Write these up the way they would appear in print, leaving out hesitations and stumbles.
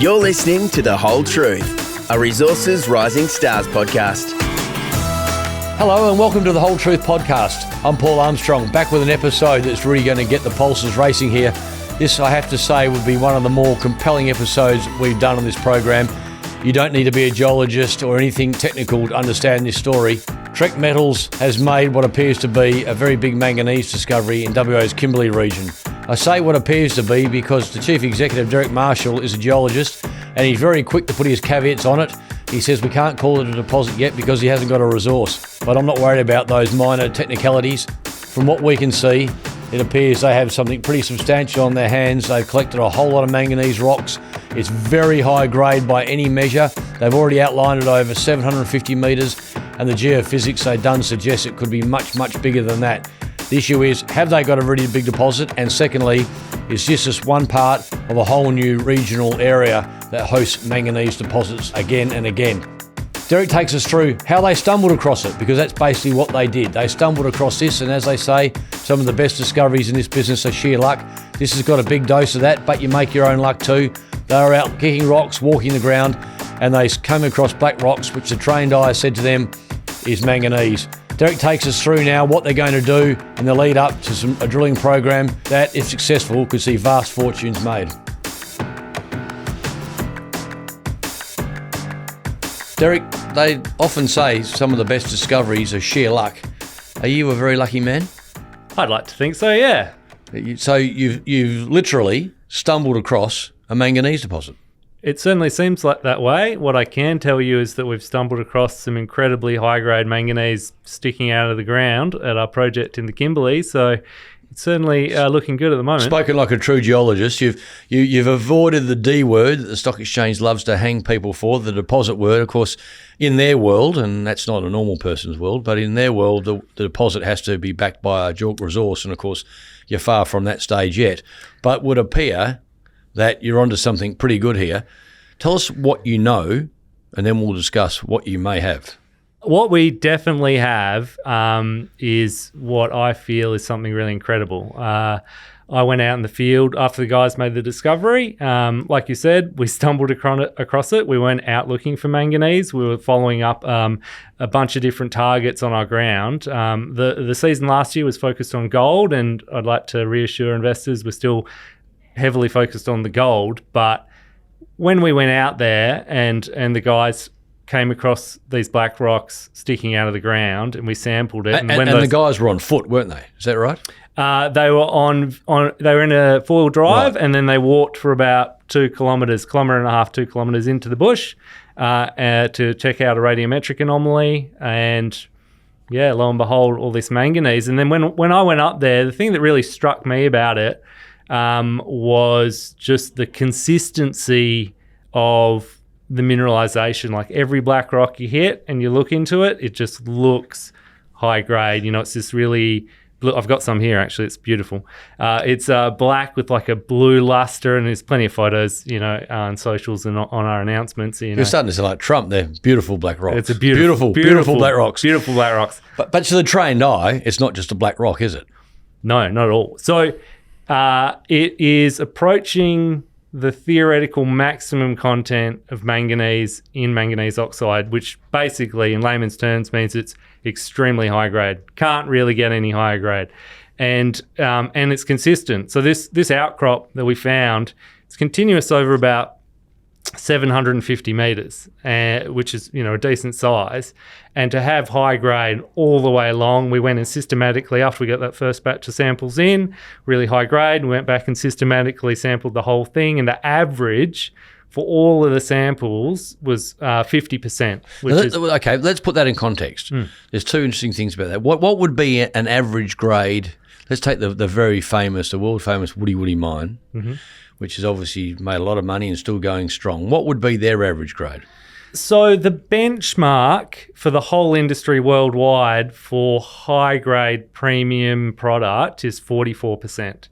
You're listening to The Whole Truth, a Resources Rising Stars podcast. Hello and welcome to The Whole Truth podcast. I'm Paul Armstrong, back with an episode that's really going to get the pulses racing here. This, I have to say, would be one of the more compelling episodes we've done on this program. You don't need to be a geologist or anything technical to understand this story. Trek Metals has made what appears to be a very big manganese discovery in WA's Kimberley region. I say what appears to be because the Chief Executive, Derek Marshall, is a geologist and he's very quick to put his caveats on it. He says we can't call it a deposit yet because he hasn't got a resource. But I'm not worried about those minor technicalities. From what we can see, it appears they have something pretty substantial on their hands. They've collected a whole lot of manganese rocks. It's very high grade by any measure. They've already outlined it over 750 metres, and the geophysics they've done suggests it could be much, much bigger than that. The issue is, have they got a really big deposit? And secondly, is this just one part of a whole new regional area that hosts manganese deposits again and again? Derek takes us through how they stumbled across it, because that's basically what they did. They stumbled across this, and as they say, some of the best discoveries in this business are sheer luck. This has got a big dose of that, but you make your own luck too. They were out kicking rocks, walking the ground, and they came across black rocks, which the trained eye said to them is manganese. Derek takes us through now what they're going to do in the lead up to a drilling program that, if successful, could see vast fortunes made. Derek, they often say some of the best discoveries are sheer luck. Are you a very lucky man? I'd like to think so, yeah. So you've literally stumbled across a manganese deposit. It certainly seems like that way. What I can tell you is that we've stumbled across some incredibly high-grade manganese sticking out of the ground at our project in the Kimberley, so it's certainly looking good at the moment. Spoken like a true geologist, you've avoided the D word that the stock exchange loves to hang people for, the deposit word. Of course, in their world, and that's not a normal person's world, but in their world, the deposit has to be backed by a JORC resource, and of course, you're far from that stage yet. But would appear that you're onto something pretty good here. Tell us what you know, and then we'll discuss what you may have. What we definitely have is what I feel is something really incredible. I went out in the field after the guys made the discovery. Like you said, we stumbled across it. We weren't out looking for manganese. We were following up a bunch of different targets on our ground. The season last year was focused on gold, and I'd like to reassure investors we're still heavily focused on the gold. But when we went out there and the guys came across these black rocks sticking out of the ground, and we sampled it. And the guys were on foot, weren't they? Is that right? They were they were in a 4-wheel drive, right. And then they walked for about 2 kilometres, 2 kilometres into the bush to check out a radiometric anomaly. And yeah, lo and behold, all this manganese. And then when I went up there, the thing that really struck me about it was just the consistency of the mineralization. Like every black rock you hit and you look into it, it just looks high grade. You know, it's this really blue. I've got some here actually. It's beautiful. It's black with like a blue luster, and there's plenty of photos, you know, on socials and on our announcements. You're starting to sound like Trump there. Beautiful black rocks. It's a beautiful black rocks. Beautiful black rocks. But to the trained eye, it's not just a black rock, is it? No, not at all. So it is approaching the theoretical maximum content of manganese in manganese oxide, which basically, in layman's terms, means it's extremely high grade. Can't really get any higher grade, and it's consistent. So this outcrop that we found, it's continuous over about 750 meters, which is, you know, a decent size. And to have high grade all the way along, we went in systematically after we got that first batch of samples in, really high grade, we went back and systematically sampled the whole thing, and the average for all of the samples was 50%. Okay, let's put that in context. There's two interesting things about that. What would be an average grade? Let's take the very famous, the world famous Woody mine, which has obviously made a lot of money and still going strong. What would be their average grade? So the benchmark for the whole industry worldwide for high-grade premium product is 44%.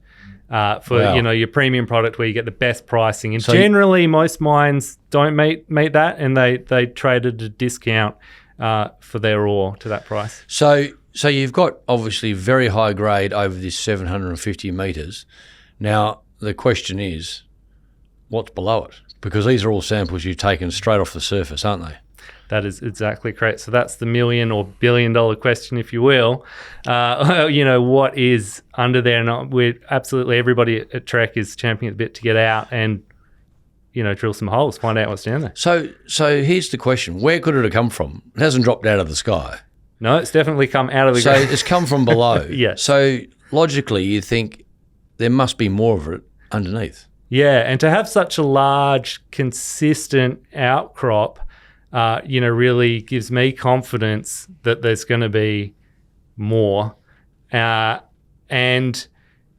You know, your premium product where you get the best pricing. And generally, most mines don't meet that, and they trade at a discount for their ore to that price. So you've got obviously very high grade over this 750 metres. Now, the question is, what's below it? Because these are all samples you've taken straight off the surface, aren't they? That is exactly correct. So that's the million or billion-dollar question, if you will. What is under there? And we're absolutely, everybody at Trek is championing at the bit to get out and, drill some holes, find out what's down there. So here's the question. Where could it have come from? It hasn't dropped out of the sky. No, it's definitely come out of the ground. So it's come from below. Yeah. So logically, you think there must be more of it underneath. Yeah, and to have such a large, consistent outcrop, really gives me confidence that there's going to be more. And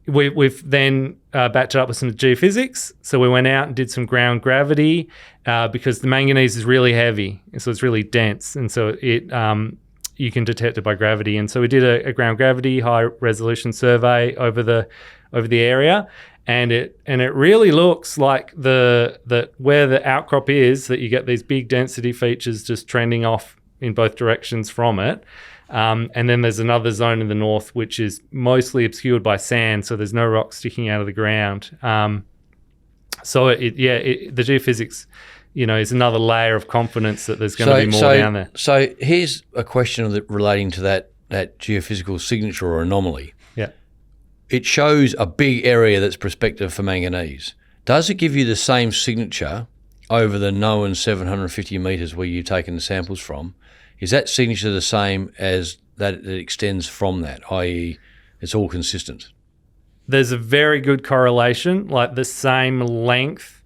we've then backed it up with some geophysics. So we went out and did some ground gravity because the manganese is really heavy, and so it's really dense, and so it you can detect it by gravity. And so we did a ground gravity high resolution survey over the area. And it really looks like the where the outcrop is, that you get these big density features just trending off in both directions from it. And then there's another zone in the north which is mostly obscured by sand, so there's no rock sticking out of the ground. So the geophysics, is another layer of confidence that there's going to be more down there. So here's a question relating to that geophysical signature or anomaly. Yeah. It shows a big area that's prospective for manganese. Does it give you the same signature over the known 750 metres where you've taken the samples from? Is that signature the same as that it extends from that, i.e. it's all consistent? There's a very good correlation, like the same length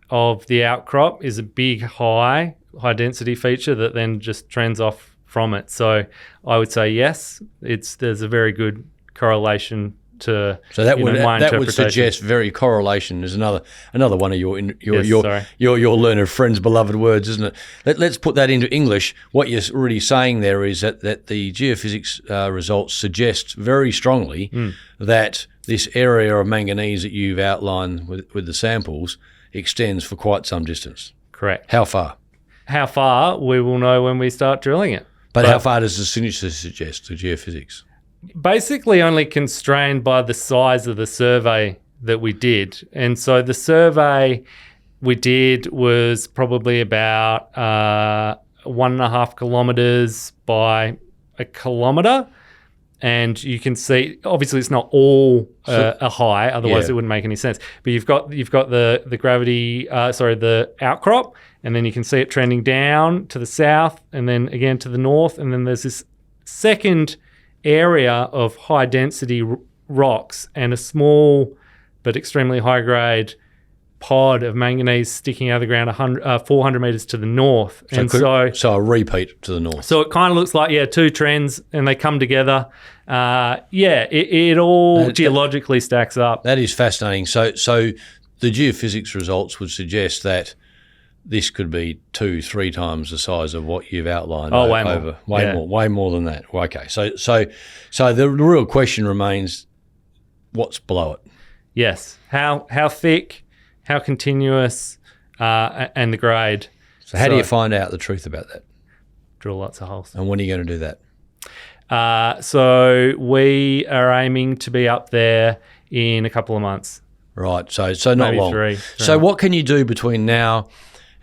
of the outcrop is a big high density feature that then just trends off from it. So I would say yes, there's a very good correlation to that my would suggest very correlation is another one of your learned friend's beloved words, isn't it? Let's put that into English. What you're really saying there is that the geophysics results suggest very strongly that this area of manganese that you've outlined with the samples extends for quite some distance. Correct. How far? How far we will know when we start drilling it. But how far does the signature suggest, the geophysics? Basically only constrained by the size of the survey that we did. And so the survey we did was probably about 1.5 kilometres by a kilometre. And you can see, obviously it's not all a high, otherwise it wouldn't make any sense. But you've got the gravity, the outcrop, and then you can see it trending down to the south and then again to the north. And then there's this second area of high density rocks and a small but extremely high grade pod of manganese sticking out of the ground 400 metres to the north. So a repeat to the north. So it kind of looks like, two trends and they come together. It all geologically stacks up. That is fascinating. So the geophysics results would suggest that this could be 2-3 times the size of what you've outlined. Way more than that. Okay, so the real question remains, what's below it? Yes, how thick, how continuous, and the grade. So how do you find out the truth about that? Drill lots of holes. And when are you going to do that? So we are aiming to be up there in a couple of months. Right, so not maybe long. Three. So what can you do between now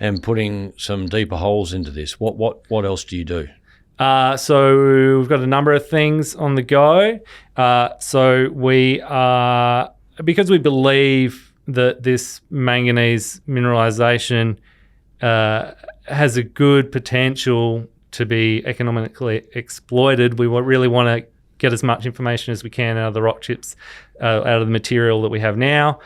and putting some deeper holes into this? What else do you do? So we've got a number of things on the go. So we are, because we believe that this manganese mineralization has a good potential to be economically exploited, we really want to get as much information as we can out of the rock chips, out of the material that we have now.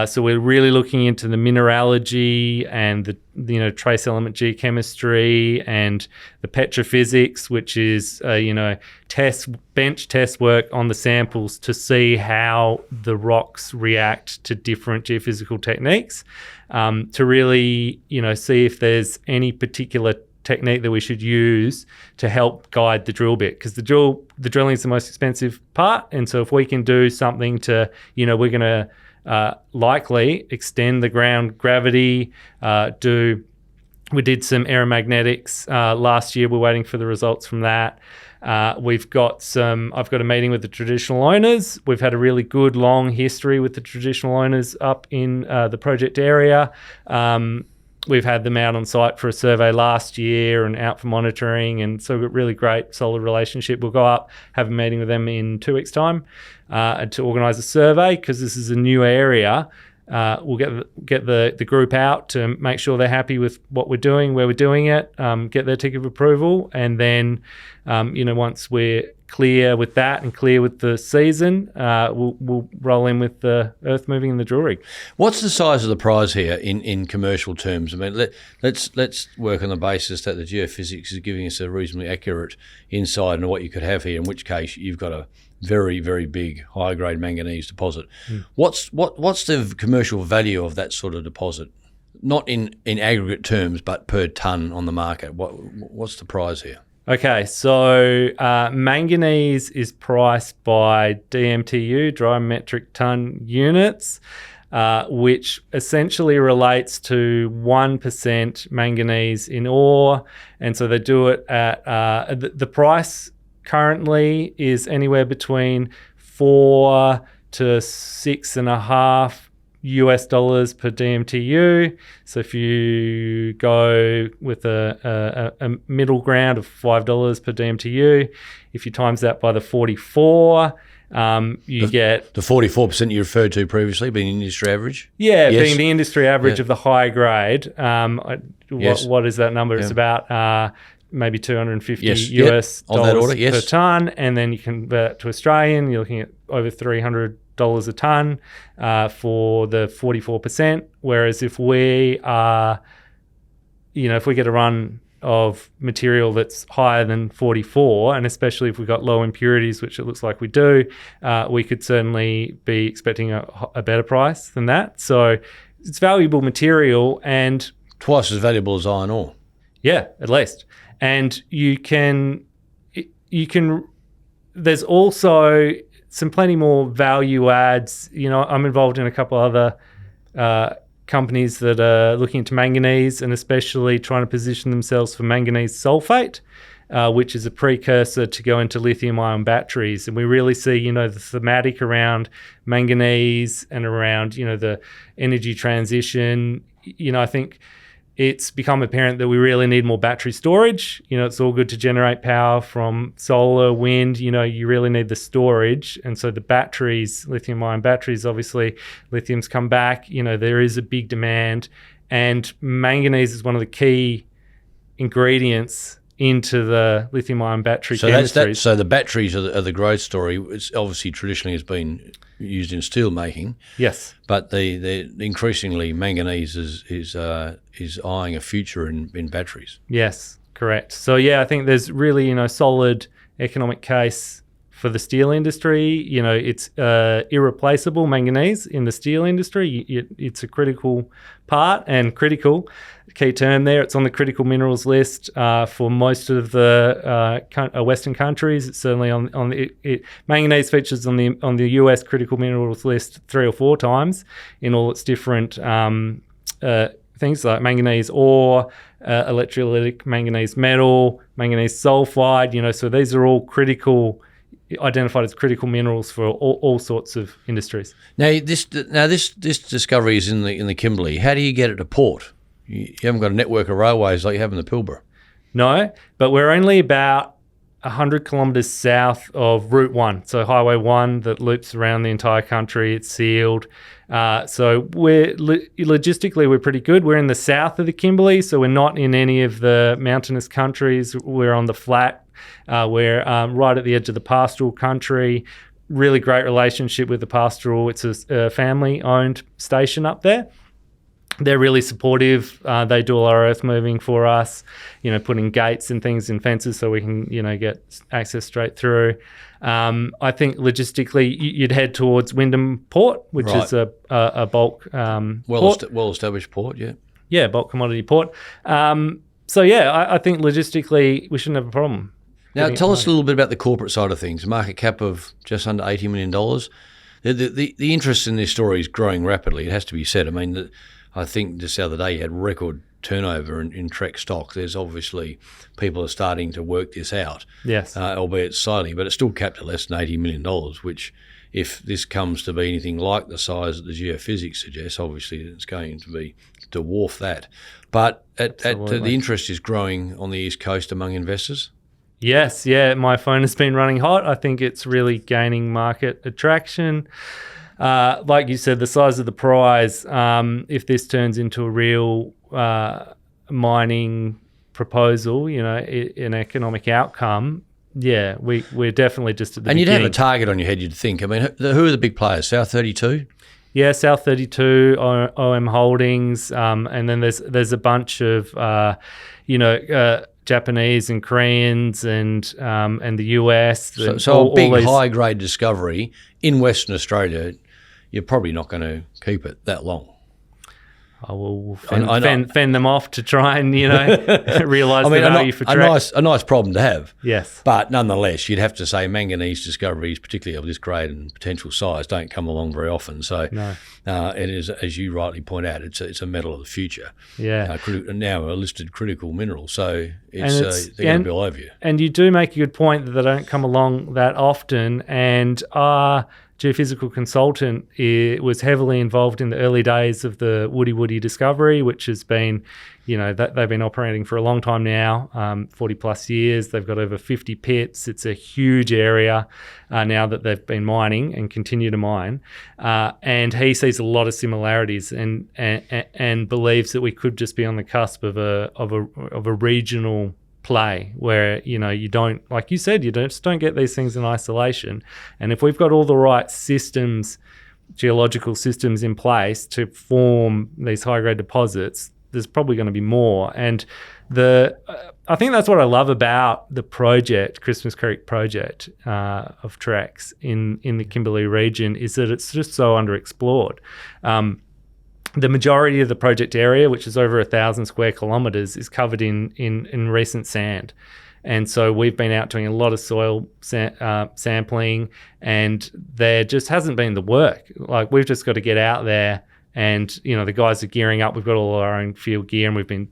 So we're really looking into the mineralogy and the trace element geochemistry and the petrophysics, which is bench test work on the samples to see how the rocks react to different geophysical techniques, to really see if there's any particular technique that we should use to help guide the drill bit, because the drilling is the most expensive part. And so if we can do something to, we're going to likely extend the ground gravity, we did some aeromagnetics last year. We're waiting for the results from that. I've got a meeting with the traditional owners. We've had a really good long history with the traditional owners up in the project area. we've had them out on site for a survey last year and out for monitoring, and so we've got a really great, solid relationship. We'll go up, have a meeting with them in 2 weeks' time to organise a survey, because this is a new area. We'll get the group out to make sure they're happy with what we're doing, where we're doing it, get their tick of approval, and then once we're clear with that and clear with the season, we'll roll in with the earth moving and the drill rig. What's the size of the prize here in commercial terms? I mean, let's work on the basis that the geophysics is giving us a reasonably accurate insight into what you could have here, in which case you've got a very, very big high-grade manganese deposit. What's the commercial value of that sort of deposit? Not in aggregate terms, but per tonne on the market. What's the prize here? Okay, so manganese is priced by DMTU, dry metric ton units, which essentially relates to 1% manganese in ore. And so they do it at the price currently is anywhere between $4 to $6.5 per DMTU. So if you go with a middle ground of $5 per DMTU, if you times that by the 44, you get the 44% you referred to previously being the industry average. Yeah, yes. Being the industry average of the high grade. Yes. What is that number? It's about maybe $250 US on that order, per tonne, and then you convert it to Australian. You're looking at over $300 a tonne for the 44%. Whereas if we are, if we get a run of material that's higher than 44, and especially if we've got low impurities, which it looks like we do, we could certainly be expecting a better price than that. So it's valuable material, and twice as valuable as iron ore. Yeah, at least. And you can. There's also some plenty more value adds. I'm involved in a couple other companies that are looking into manganese, and especially trying to position themselves for manganese sulfate, which is a precursor to go into lithium-ion batteries. And we really see, the thematic around manganese and around, the energy transition. I think it's become apparent that we really need more battery storage. It's all good to generate power from solar, wind. You really need the storage. And so the batteries, lithium-ion batteries, obviously, lithium's come back. There is a big demand. And manganese is one of the key ingredients into the lithium-ion battery chemistries. So the batteries are the growth story. It's obviously traditionally has been used in steel making. Yes. But the increasingly manganese is eyeing a future in batteries. Yes, correct. So I think there's really solid economic case for the steel industry. It's irreplaceable, manganese, in the steel industry. It's a critical part, and critical, key term there. It's on the critical minerals list for most of the Western countries. It's certainly on the manganese features on the US critical minerals list 3 or 4 times in all its different things like manganese ore, electrolytic manganese metal, manganese sulfide. So these are all identified as critical minerals for all sorts of industries. Now this discovery is in the Kimberley. How do you get it to port? You haven't got a network of railways like you have in the Pilbara. No, but we're only about 100 kilometres south of Route 1, so Highway 1 that loops around the entire country. It's sealed. So logistically, we're pretty good. We're in the south of the Kimberley, so we're not in any of the mountainous countries. We're on the flat. We're right at the edge of the pastoral country. Really great relationship with the pastoral. It's a family-owned station up there. They're really supportive. They do all our earth moving for us, putting gates and things in fences so we can, get access straight through. I think logistically you'd head towards Wyndham Port, which is a bulk port. Well-established port, yeah. Yeah, bulk commodity port. I think logistically we shouldn't have a problem. Now, tell us a little bit about the corporate side of things. Market cap of just under $80 million. The interest in this story is growing rapidly, it has to be said. I mean, I think just the other day you had record turnover in Trek stock. There's obviously people are starting to work this out. Yes. Albeit slowly, but it's still capped at less than $80 million, which if this comes to be anything like the size that the geophysics suggests, obviously it's going to be dwarf that. But the interest is growing on the East Coast among investors? Yes, yeah. My phone has been running hot. I think it's really gaining market attraction. Like you said, the size of the prize, if this turns into a real mining proposal, an economic outcome, yeah, we're definitely just at the beginning. And you'd have a target on your head, you'd think. I mean, who are the big players? South 32? Yeah, South 32, OM Holdings, and then there's a bunch of, Japanese and Koreans and the US. So a big high-grade discovery in Western Australia, you're probably not going to keep it that long. I will fend them off to try and, realise the value for Trex. A nice problem to have. Yes. But nonetheless, you'd have to say manganese discoveries, particularly of this grade and potential size, don't come along very often. So it is, as you rightly point out, it's a metal of the future. Yeah. Now a listed critical mineral. So they're going to be all over you. And you do make a good point that they don't come along that often. And our geophysical consultant was heavily involved in the early days of the Woody discovery, which has been, that they've been operating for a long time now, 40 plus years. They've got over 50 pits. It's a huge area now that they've been mining and continue to mine. And he sees a lot of similarities and believes that we could just be on the cusp of a regional play where you don't, like you said, don't get these things in isolation. And if we've got all the right systems, geological systems in place to form these high grade deposits, there's probably going to be more. And I think that's what I love about the project, Christmas Creek project of Trex in the Kimberley region, is that it's just so underexplored. The majority of the project area, which is over 1,000 square kilometres, is covered in recent sand. And so we've been out doing a lot of soil sampling, and there just hasn't been the work. Like, we've just got to get out there and, the guys are gearing up. We've got all our own field gear, and we've been,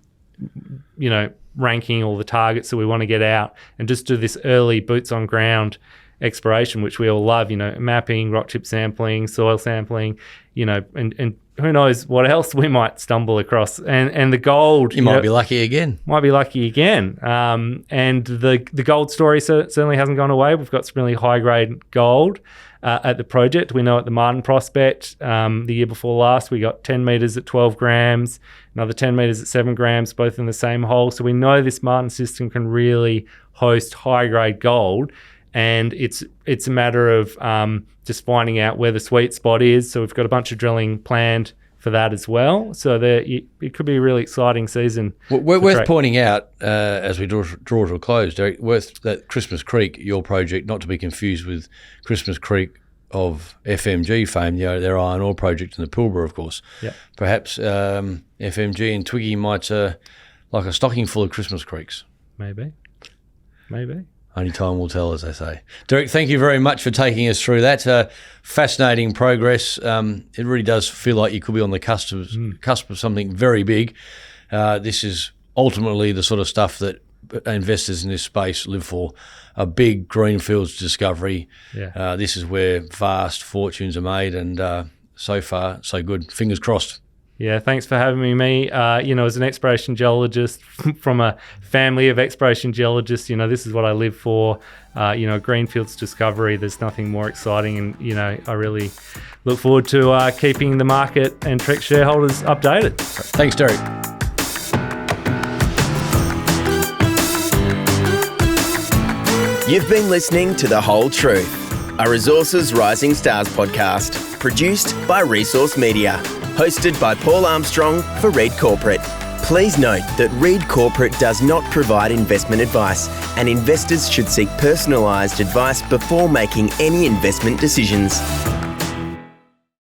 ranking all the targets that we want to get out and just do this early boots on ground exploration, which we all love, mapping, rock chip sampling, soil sampling, and who knows what else we might stumble across. And the gold... You might be lucky again. And the gold story certainly hasn't gone away. We've got some really high-grade gold at the project. We know at the Martin Prospect, the year before last, we got 10 metres at 12 grams, another 10 metres at 7 grams, both in the same hole. So we know this Martin system can really host high-grade gold. And it's a matter of just finding out where the sweet spot is. So we've got a bunch of drilling planned for that as well. So it could be a really exciting season. Worth pointing out, as we draw to a close, Derek, that Christmas Creek, your project, not to be confused with Christmas Creek of FMG fame, their iron ore project in the Pilbara, of course. Yep. Perhaps FMG and Twiggy might like a stocking full of Christmas Creeks. Maybe. Only time will tell, as they say. Derek, thank you very much for taking us through that. Fascinating progress. It really does feel like you could be on the cusp of something very big. This is ultimately the sort of stuff that investors in this space live for, a big greenfields discovery. Yeah. This is where vast fortunes are made, and so far, so good. Fingers crossed. Yeah, thanks for having me. As an exploration geologist from a family of exploration geologists, this is what I live for. Greenfields discovery, there's nothing more exciting. And, I really look forward to keeping the market and Trex shareholders updated. Thanks, Derek. You've been listening to The Whole Truth, a Resources Rising Stars podcast, produced by Resource Media. Hosted by Paul Armstrong for Reed Corporate. Please note that Reed Corporate does not provide investment advice, and investors should seek personalised advice before making any investment decisions.